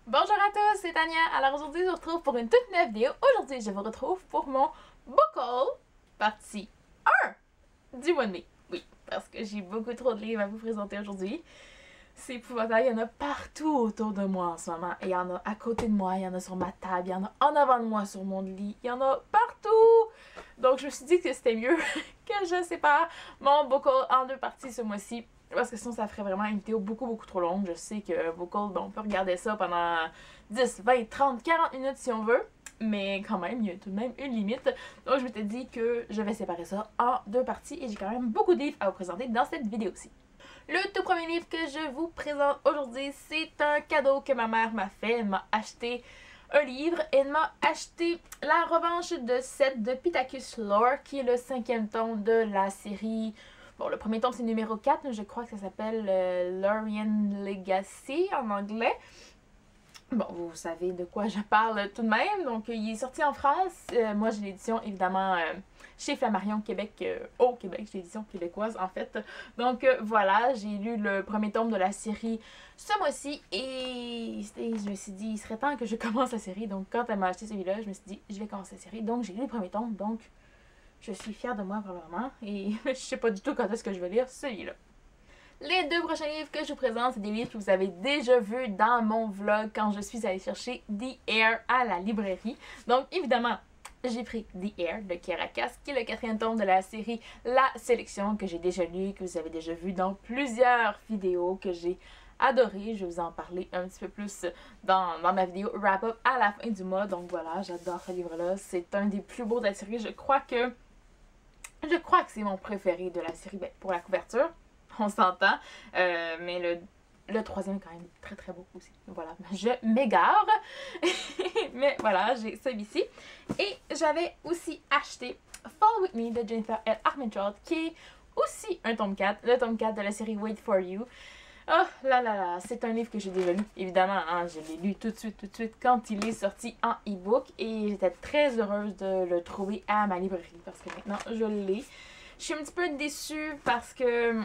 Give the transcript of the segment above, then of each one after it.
Bonjour à tous, c'est Tania. Alors aujourd'hui, je vous retrouve pour une toute nouvelle vidéo. Aujourd'hui, je vous retrouve pour mon book haul partie 1 du mois de mai. Oui, parce que j'ai beaucoup trop de livres à vous présenter aujourd'hui. C'est épouvantable, il y en a partout autour de moi en ce moment. Et il y en a à côté de moi, il y en a sur ma table, il y en a en avant de moi sur mon lit, il y en a partout! Donc je me suis dit que c'était mieux que je sépare mon book haul en deux parties ce mois-ci. Parce que sinon ça ferait vraiment une vidéo beaucoup trop longue. Je sais que book haul, on peut regarder ça pendant 10, 20, 30, 40 minutes si on veut. Mais quand même, il y a tout de même une limite. Donc je m'étais dit que je vais séparer ça en deux parties. Et j'ai quand même beaucoup de livres à vous présenter dans cette vidéo-ci. Le tout premier livre que je vous présente aujourd'hui, c'est un cadeau que ma mère m'a fait. Elle m'a acheté un livre. Elle m'a acheté La Revanche de Seth de Pittacus Lore, qui est le 5e tome de la série. Bon, le premier tome c'est numéro 4, je crois que ça s'appelle Lorien Legacy en anglais. Bon, vous savez de quoi je parle tout de même. Donc, il est sorti en France. Moi, j'ai l'édition, évidemment, chez Flammarion Québec, au Québec. J'ai l'édition québécoise, en fait. Donc, voilà, j'ai lu le premier tome de la série ce mois-ci. Et je me suis dit, il serait temps que je commence la série. Donc, quand elle m'a acheté celui-là, je me suis dit, je vais commencer la série. Donc, j'ai lu le premier tome. Donc, je suis fière de moi, probablement. Et je sais pas du tout quand est-ce que je vais lire celui-là. Les deux prochains livres que je vous présente, c'est des livres que vous avez déjà vus dans mon vlog quand je suis allée chercher The Air à la librairie. Donc évidemment, j'ai pris The Air de Kiera Cass, qui est le 4e tome de la série La Sélection, que j'ai déjà lu, que vous avez déjà vu dans plusieurs vidéos, que j'ai adoré. Je vais vous en parler un petit peu plus dans ma vidéo wrap-up à la fin du mois. Donc voilà, j'adore ce livre-là. C'est un des plus beaux de la série. Je crois que c'est mon préféré de la série, pour la couverture. On s'entend, mais le troisième est quand même très beau aussi. Voilà, je m'égare. Mais voilà, j'ai celui-ci. Et j'avais aussi acheté Fall With Me de Jennifer L. Armentrout, qui est aussi un tome 4, le tome 4 de la série Wait For You. Oh là là là, c'est un livre que j'ai déjà lu, évidemment, hein, je l'ai lu tout de suite quand il est sorti en e-book. Et j'étais très heureuse de le trouver à ma librairie, parce que maintenant je l'ai. Je suis un petit peu déçue parce que,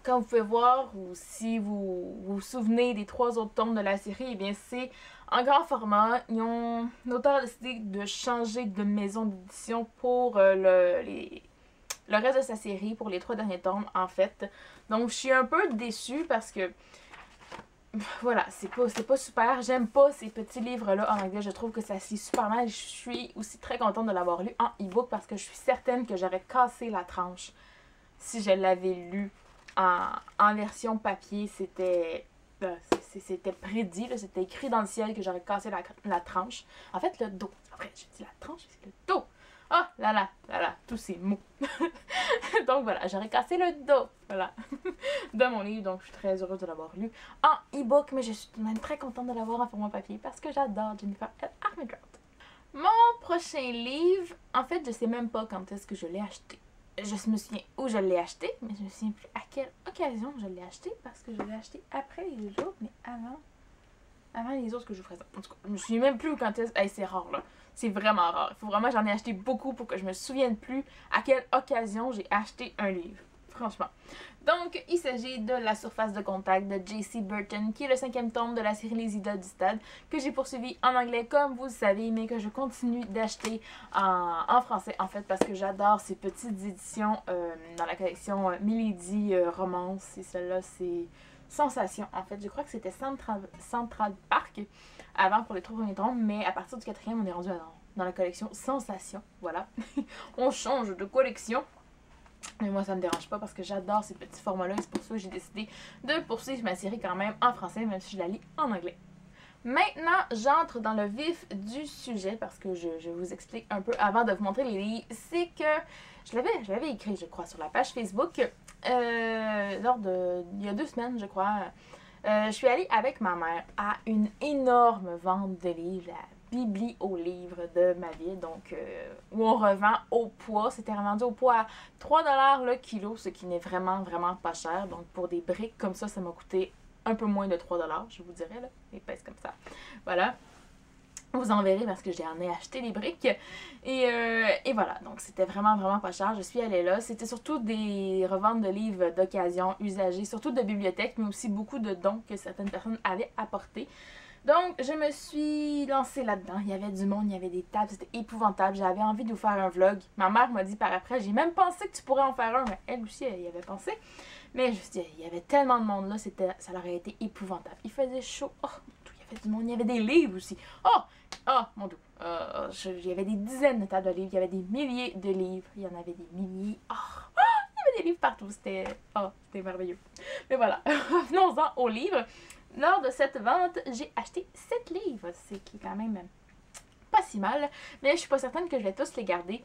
comme vous pouvez voir, ou si vous vous souvenez des 3 autres tomes de la série, eh bien c'est en grand format. L'auteur a décidé de changer de maison d'édition pour le reste de sa série, pour les 3 derniers tomes en fait. Donc je suis un peu déçue parce que, voilà, c'est pas super. J'aime pas ces petits livres-là en anglais. Je trouve que ça se lit super mal. Je suis aussi très contente de l'avoir lu en e-book parce que je suis certaine que j'aurais cassé la tranche si je l'avais lu en version papier. C'était prédit, c'était écrit dans le ciel que j'aurais cassé la tranche. En fait, le dos. Après, j'ai dit la tranche, c'est le dos. Oh là là, tous ces mots. Donc voilà, j'aurais cassé le dos, voilà, de mon livre. Donc je suis très heureuse de l'avoir lu en e-book, mais je suis même très contente de l'avoir en format papier parce que j'adore Jennifer L. Armentrout. Mon prochain livre, en fait, je sais même pas quand est-ce que je l'ai acheté. Je me souviens où je l'ai acheté, mais je me souviens plus à quelle occasion je l'ai acheté, parce que je l'ai acheté après les autres, mais avant les autres que je vous présente. En tout cas, je me souviens même plus quand est-ce. Hey, c'est rare là. C'est vraiment rare. Il faut vraiment que j'en ai acheté beaucoup pour que je me souvienne plus à quelle occasion j'ai acheté un livre. Franchement. Donc, il s'agit de La Surface de Contact de J.C. Burton, qui est le 5e tome de la série Les Idoles du Stade, que j'ai poursuivi en anglais, comme vous le savez, mais que je continue d'acheter en français, en fait, parce que j'adore ces petites éditions dans la collection Milady Romance. Et celle-là, c'est Sensation, en fait. Je crois que c'était Central Park avant pour les 3 premiers tomes, mais à partir du 4e, on est rendu dans la collection Sensation. Voilà. On change de collection. Mais moi, ça me dérange pas parce que j'adore ces petits formats-là et c'est pour ça que j'ai décidé de poursuivre ma série quand même en français, même si je la lis en anglais. Maintenant, j'entre dans le vif du sujet parce que je vous explique un peu avant de vous montrer les livres. C'est que je l'avais écrit, je crois, sur la page Facebook il y a 2 semaines, je crois. Je suis allée avec ma mère à une énorme vente de livres, la Bibli au livre de ma ville, donc où on revend au poids. C'était revendu au poids à 3 $ le kilo, ce qui n'est vraiment pas cher. Donc pour des briques comme ça m'a coûté un peu moins de 3 $, je vous dirais, là, épaisse comme ça. Voilà. vous en verrez parce que j'en ai acheté des briques. Et voilà, donc c'était vraiment, vraiment pas cher. Je suis allée là. C'était surtout des reventes de livres d'occasion usagés, surtout de bibliothèques, mais aussi beaucoup de dons que certaines personnes avaient apportés. Donc, je me suis lancée là-dedans. Il y avait du monde, il y avait des tables, c'était épouvantable. J'avais envie de vous faire un vlog. Ma mère m'a dit par après, j'ai même pensé que tu pourrais en faire un, mais elle aussi, elle y avait pensé. Mais je me suis dit, il y avait tellement de monde là, ça aurait été épouvantable. Il faisait chaud. Oh, il y avait du monde, il y avait des livres aussi. Oh, mon Dieu. Il y avait des dizaines de tables de livres, il y avait des milliers de livres. Il y en avait des milliers. Il y avait des livres partout. C'était merveilleux. Mais voilà, revenons-en aux livres. Lors de cette vente, j'ai acheté 7 livres, ce qui est quand même pas si mal. Mais je suis pas certaine que je vais tous les garder.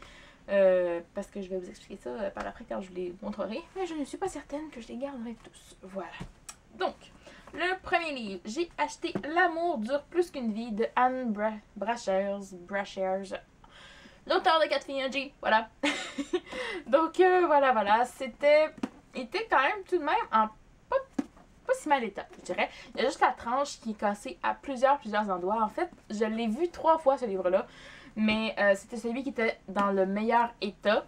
Parce que je vais vous expliquer ça par après quand je vous les montrerai. Mais je ne suis pas certaine que je les garderai tous. Voilà. Donc, le premier livre, j'ai acheté L'amour dure plus qu'une vie de Anne Brashares, l'auteur de 4 filles un G. Voilà. Donc, voilà. Il était quand même tout de même en pas si mal état, je dirais. Il y a juste la tranche qui est cassée à plusieurs endroits. En fait, je l'ai vu 3 fois, ce livre-là. Mais c'était celui qui était dans le meilleur état.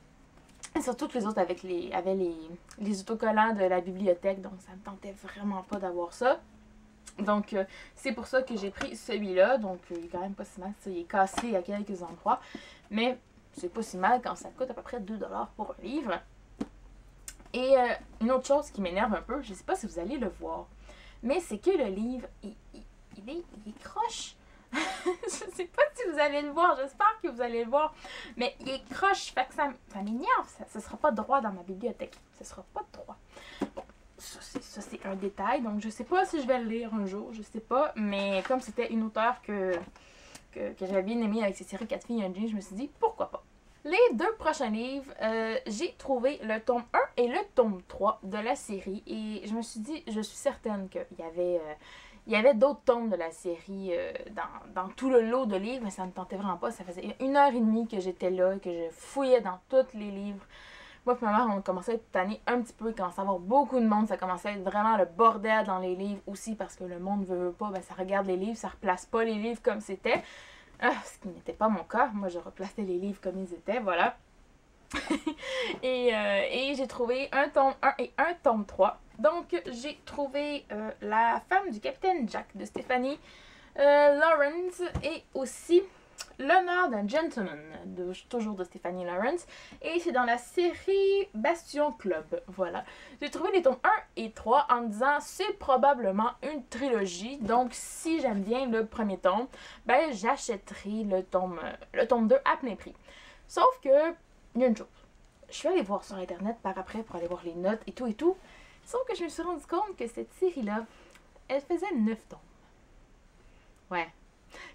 Et surtout que les autres avaient les autocollants de la bibliothèque. Donc, ça me tentait vraiment pas d'avoir ça. Donc, c'est pour ça que j'ai pris celui-là. Donc, il est quand même pas si mal. Il est cassé à quelques endroits. Mais c'est pas si mal quand ça coûte à peu près 2$ pour un livre. Et une autre chose qui m'énerve un peu, je sais pas si vous allez le voir, mais c'est que le livre, il est croche. Je sais pas si vous allez le voir, j'espère que vous allez le voir, mais il est croche, fait que ça m'énerve, ça sera pas droit dans ma bibliothèque, ça sera pas droit. Bon, ça c'est un détail, donc je sais pas si je vais le lire un jour, je sais pas, mais comme c'était une auteure que j'avais bien aimée avec ses séries 4 filles et un jean, je me suis dit pourquoi pas. Les 2 prochains livres, j'ai trouvé le tome 1 et le tome 3 de la série et je me suis dit, je suis certaine qu'il y avait d'autres tomes de la série dans tout le lot de livres, mais ça me tentait vraiment pas. Ça faisait 1h30 que j'étais là, que je fouillais dans tous les livres. Moi et ma mère, on commençait à être tannés un petit peu, il commençait à avoir beaucoup de monde, ça commençait à être vraiment le bordel dans les livres aussi parce que le monde veut pas, ben ça regarde les livres, ça replace pas les livres comme c'était. Ce qui n'était pas mon cas. Moi, je replaçais les livres comme ils étaient, voilà. et j'ai trouvé un tome 1 et un tome 3. Donc, j'ai trouvé La femme du capitaine Jack de Stephanie Lawrence et aussi L'honneur d'un gentleman, toujours de Stephanie Lawrence. Et c'est dans la série Bastion Club. Voilà. J'ai trouvé les tomes 1 et 3 en me disant c'est probablement une trilogie. Donc si j'aime bien le premier tome, ben j'achèterai le tome 2 à plein prix. Sauf que, il y a une chose. Je suis allée voir sur internet par après pour aller voir les notes et tout. Sauf que je me suis rendu compte que cette série-là, elle faisait 9 tomes. Ouais.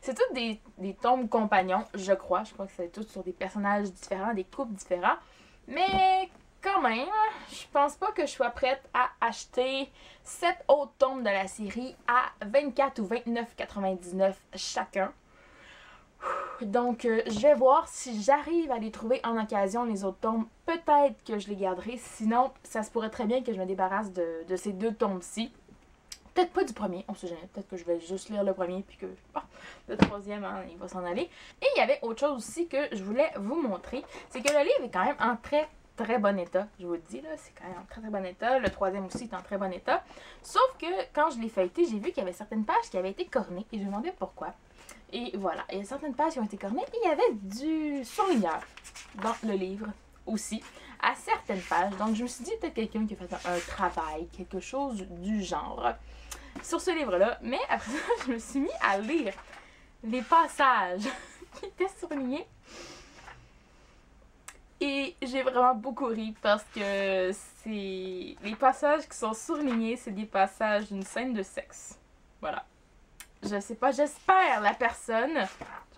C'est toutes des tomes compagnons, je crois. Je crois que c'est toutes sur des personnages différents, des couples différents. Mais quand même, je pense pas que je sois prête à acheter 7 autres tomes de la série à 24 ou 29,99 chacun. Donc, je vais voir si j'arrive à les trouver en occasion, les autres tomes. Peut-être que je les garderai. Sinon, ça se pourrait très bien que je me débarrasse de ces 2 tomes-ci. Peut-être pas du premier, on sait jamais. Peut-être que je vais juste lire le premier puis que le troisième, hein, il va s'en aller. Et il y avait autre chose aussi que je voulais vous montrer. C'est que le livre est quand même en très bon état. Je vous le dis, là, c'est quand même en très bon état. Le troisième aussi est en très bon état. Sauf que quand je l'ai feuilleté, j'ai vu qu'il y avait certaines pages qui avaient été cornées. Et je me demandais pourquoi. Et voilà, il y a certaines pages qui ont été cornées. Et il y avait du surligneur dans le livre aussi, à certaines pages. Donc je me suis dit peut-être quelqu'un qui a fait un travail, quelque chose du genre sur ce livre-là. Mais après ça, je me suis mis à lire les passages qui étaient surlignés. Et j'ai vraiment beaucoup ri parce que les passages qui sont surlignés, c'est des passages d'une scène de sexe. Voilà. Je sais pas, j'espère la personne.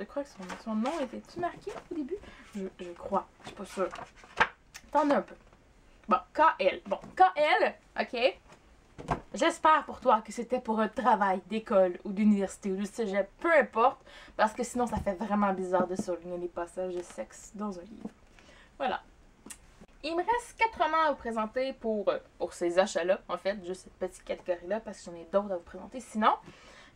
Je crois que son nom était-tu marqué au début? Je crois, je suis pas sûre. Attendez un peu. Bon, KL. Bon, KL, ok? J'espère pour toi que c'était pour un travail d'école ou d'université ou de cégep, peu importe, parce que sinon ça fait vraiment bizarre de surligner les passages de sexe dans un livre. Voilà. Il me reste 4 romans à vous présenter pour ces achats-là, en fait, juste cette petite catégorie-là, parce que j'en ai d'autres à vous présenter sinon.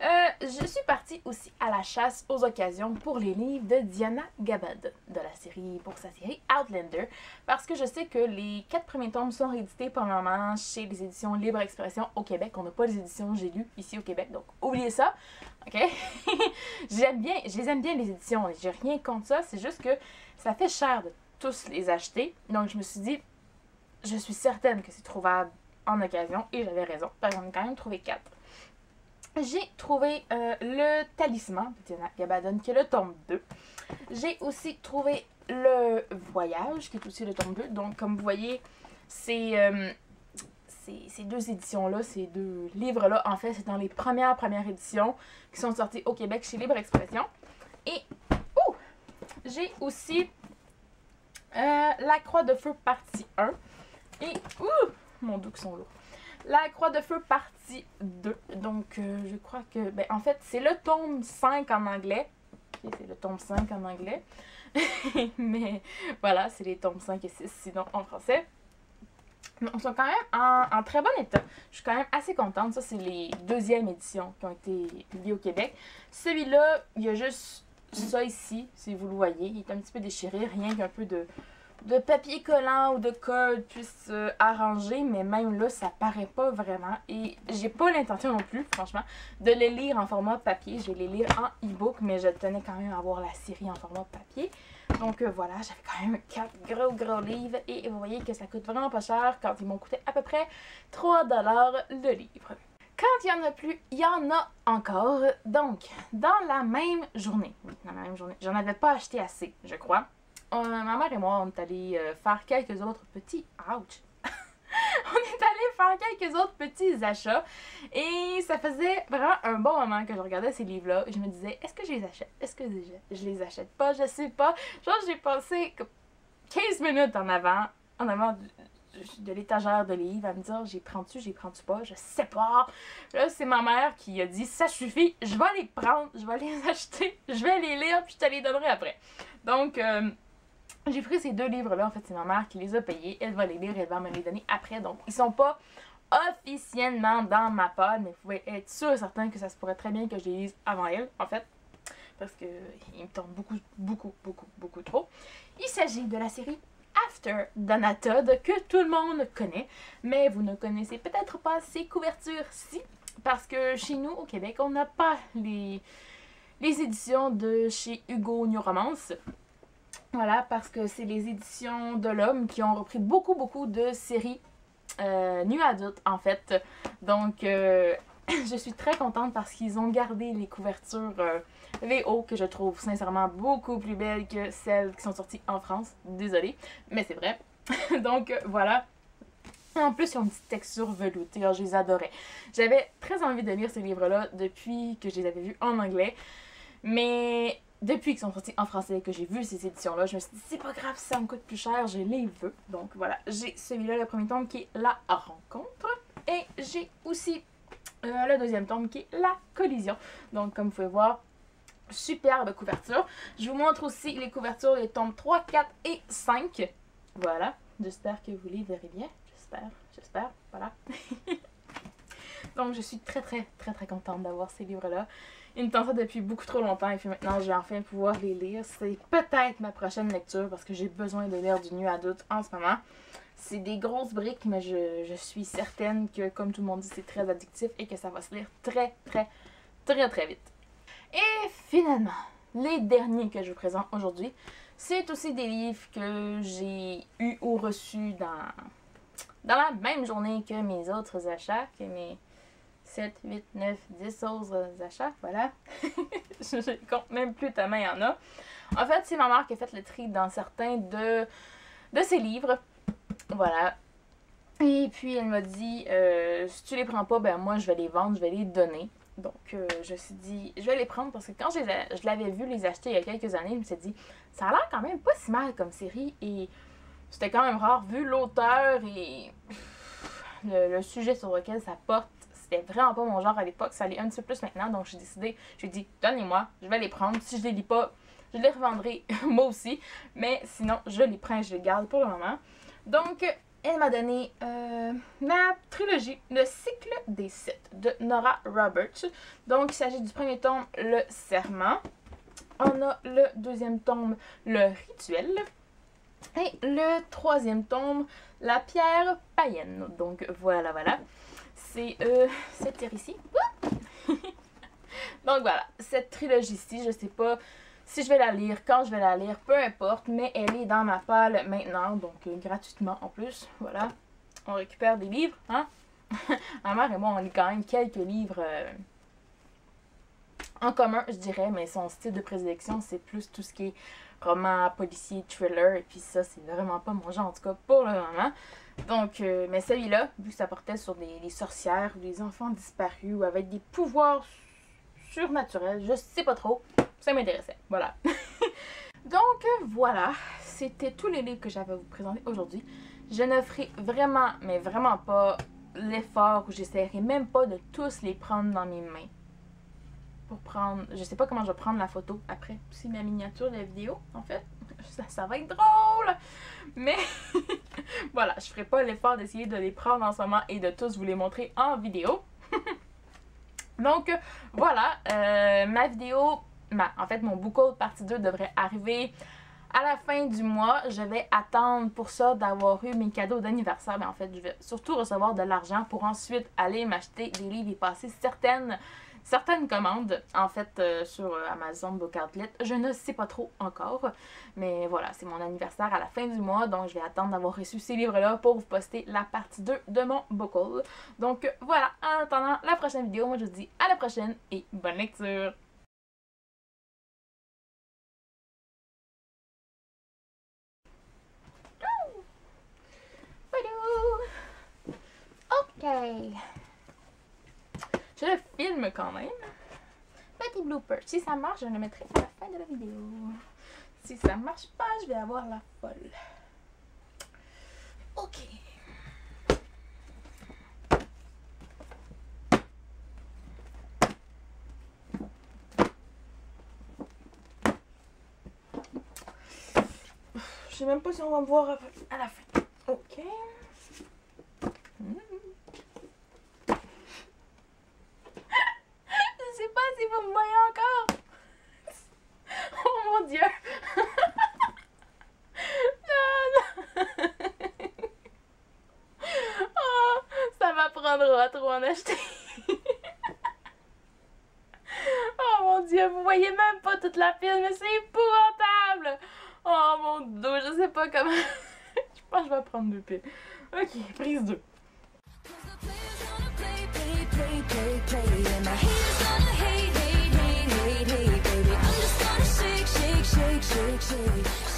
Je suis partie aussi à la chasse aux occasions pour les livres de Diana Gabaldon pour sa série Outlander, parce que je sais que les 4 premiers tomes sont réédités pour le moment chez les éditions Libre Expression au Québec. On n'a pas les éditions J'ai lu ici au Québec, donc oubliez ça, ok? Je les aime bien les éditions, j'ai rien contre ça, c'est juste que ça fait cher de tous les acheter, donc je me suis dit, je suis certaine que c'est trouvable en occasion, et j'avais raison, parce que j'en ai quand même trouvé 4. J'ai trouvé le Talisman de Diana Gabaldon, qui est le tome 2. J'ai aussi trouvé le Voyage, qui est aussi le tome 2. Donc, comme vous voyez, ces 2 éditions-là, ces 2 livres-là, en fait, c'est dans les premières éditions qui sont sorties au Québec chez Libre Expression. Et, j'ai aussi La Croix de Feu partie 1. Et, mon Dieu, qu'ils sont lourds. La Croix de Feu partie 2. Donc, je crois que... en fait, c'est le tome 5 en anglais. Okay, c'est le tome 5 en anglais. Mais voilà, c'est les tomes 5 et 6 sinon en français. Mais on sont quand même en très bon état. Je suis quand même assez contente. Ça, c'est les 2e éditions qui ont été publiées au Québec. Celui-là, il y a juste ça ici, si vous le voyez. Il est un petit peu déchiré, rien qu'un peu de papier collant ou de colle puisse arranger, mais même là, ça paraît pas vraiment. Et j'ai pas l'intention non plus, franchement, de les lire en format papier. Je vais les lire en e-book, mais je tenais quand même à avoir la série en format papier. Donc voilà, j'avais quand même 4 gros livres et vous voyez que ça coûte vraiment pas cher quand ils m'ont coûté à peu près 3$ le livre. Quand il y en a plus, il y en a encore. Donc, dans la même journée, j'en avais pas acheté assez, je crois. Ma mère et moi, on est allés faire quelques autres petits... Ouch! On est allés faire quelques autres petits achats. Et ça faisait vraiment un bon moment que je regardais ces livres-là. Et je me disais, est-ce que je les achète? Est-ce que je les achète pas? Je sais pas. Genre, j'ai passé 15 minutes en avant de l'étagère de livres à me dire, j'y prends-tu pas? Je sais pas. Là, c'est ma mère qui a dit, ça suffit, je vais les prendre, je vais les acheter, je vais les lire, puis je te les donnerai après. Donc... j'ai pris ces 2 livres-là, en fait, c'est ma mère qui les a payés. Elle va les lire, elle va me les donner après. Donc, ils sont pas officiellement dans ma pod, mais vous pouvez être sûr et certain que ça se pourrait très bien que je les lise avant elle, en fait. Parce que ils me tombent beaucoup trop. Il s'agit de la série After d'Anatode, que tout le monde connaît. Mais vous ne connaissez peut-être pas ces couvertures-ci. Parce que chez nous, au Québec, on n'a pas les éditions de chez Hugo New Romance. Voilà, parce que c'est les éditions de l'Homme qui ont repris beaucoup de séries nu adultes, en fait. Donc, je suis très contente parce qu'ils ont gardé les couvertures VO que je trouve sincèrement beaucoup plus belles que celles qui sont sorties en France. Désolée, mais c'est vrai. Donc, voilà. En plus, ils ont une petite texture veloutée. Alors, je les adorais. J'avais très envie de lire ces livres-là depuis que je les avais vus en anglais. Mais... depuis qu'ils sont sortis en français et que j'ai vu ces éditions-là, je me suis dit, c'est pas grave, ça me coûte plus cher, je les veux. Donc voilà, j'ai celui-là, le premier tome, qui est La Rencontre. Et j'ai aussi le 2e tome, qui est La Collision. Donc comme vous pouvez voir, superbe couverture. Je vous montre aussi les couvertures des tomes 3, 4 et 5. Voilà, j'espère que vous les verrez bien. J'espère, voilà. Donc je suis très contente d'avoir ces livres-là. Ils me tentent depuis beaucoup trop longtemps et puis maintenant je vais enfin pouvoir les lire. C'est peut-être ma prochaine lecture parce que j'ai besoin de lire du nu adulte en ce moment. C'est des grosses briques, mais je suis certaine que, comme tout le monde dit, c'est très addictif et que ça va se lire très vite. Et finalement, les derniers que je vous présente aujourd'hui, c'est aussi des livres que j'ai eu ou reçus dans la même journée que mes autres achats, que mes 7, 8, 9, 10 autres achats, voilà. Je compte même plus tellement il y en a. En fait, c'est ma mère qui a fait le tri dans certains de ses livres. Voilà. Et puis, elle m'a dit, si tu les prends pas, ben moi, je vais les vendre, je vais les donner. Donc, je me suis dit, je vais les prendre parce que quand je l'avais vu les acheter il y a quelques années, je me suis dit, ça a l'air quand même pas si mal comme série. Et c'était quand même rare, vu l'auteur et le sujet sur lequel ça porte. C'était vraiment pas mon genre à l'époque, ça allait un petit peu plus maintenant, donc j'ai décidé, j'ai dit, donnez-moi, je vais les prendre. Si je les lis pas, je les revendrai moi aussi, mais sinon, je les prends et je les garde pour le moment. Donc, elle m'a donné ma trilogie, Le cycle des Sith de Nora Roberts. Donc, il s'agit du premier tome, Le Serment. On a le deuxième tome, Le Rituel. Et le troisième tome, La Pierre païenne. Donc, voilà. C'est cette série ici. Donc, voilà. Cette trilogie-ci, je sais pas si je vais la lire, quand je vais la lire, peu importe, mais elle est dans ma palle maintenant, donc gratuitement en plus, voilà. On récupère des livres, hein? Ma mère et moi, on lit quand même quelques livres en commun, je dirais, mais son style de prédilection, c'est plus tout ce qui est roman, policier, thriller, et puis ça, c'est vraiment pas mon genre, en tout cas, pour le moment. Donc, mais celui-là, vu que ça portait sur des sorcières ou des enfants disparus ou avec des pouvoirs surnaturels, je sais pas trop, ça m'intéressait, voilà. Donc voilà, c'était tous les livres que j'avais à vous présenter aujourd'hui. Je ne ferai vraiment, mais vraiment pas l'effort où j'essaierai même pas de tous les prendre dans mes mains. Pour prendre, je sais pas comment je vais prendre la photo après. C'est ma miniature de la vidéo, en fait. Ça va être drôle! Mais voilà, je ferai pas l'effort d'essayer de les prendre en ce moment et de tous vous les montrer en vidéo. Donc voilà, ma vidéo, en fait mon book haul partie 2 devrait arriver à la fin du mois. Je vais attendre pour ça d'avoir eu mes cadeaux d'anniversaire. Mais en fait, je vais surtout recevoir de l'argent pour ensuite aller m'acheter des livres et passer certaines commandes, en fait, sur Amazon Book Outlet. Je ne sais pas trop encore, mais voilà, c'est mon anniversaire à la fin du mois, donc je vais attendre d'avoir reçu ces livres-là pour vous poster la partie 2 de mon book haul. Donc voilà, en attendant la prochaine vidéo, moi je vous dis à la prochaine et bonne lecture! Ok! Je le filme quand même. Petit blooper. Si ça marche, je le mettrai à la fin de la vidéo. Si ça marche pas, je vais avoir la folle. Ok. Je sais même pas si on va me voir à la fin. Ok. Je sais pas si vous me voyez encore. Oh mon Dieu. Oh, ça m'apprendra trop en acheter. Oh mon Dieu, vous voyez même pas toute la pile, mais c'est épouvantable. Oh mon dos, je sais pas comment. Je pense que je vais prendre 2 piles. Ok, prise 2. Shake, shake, shake.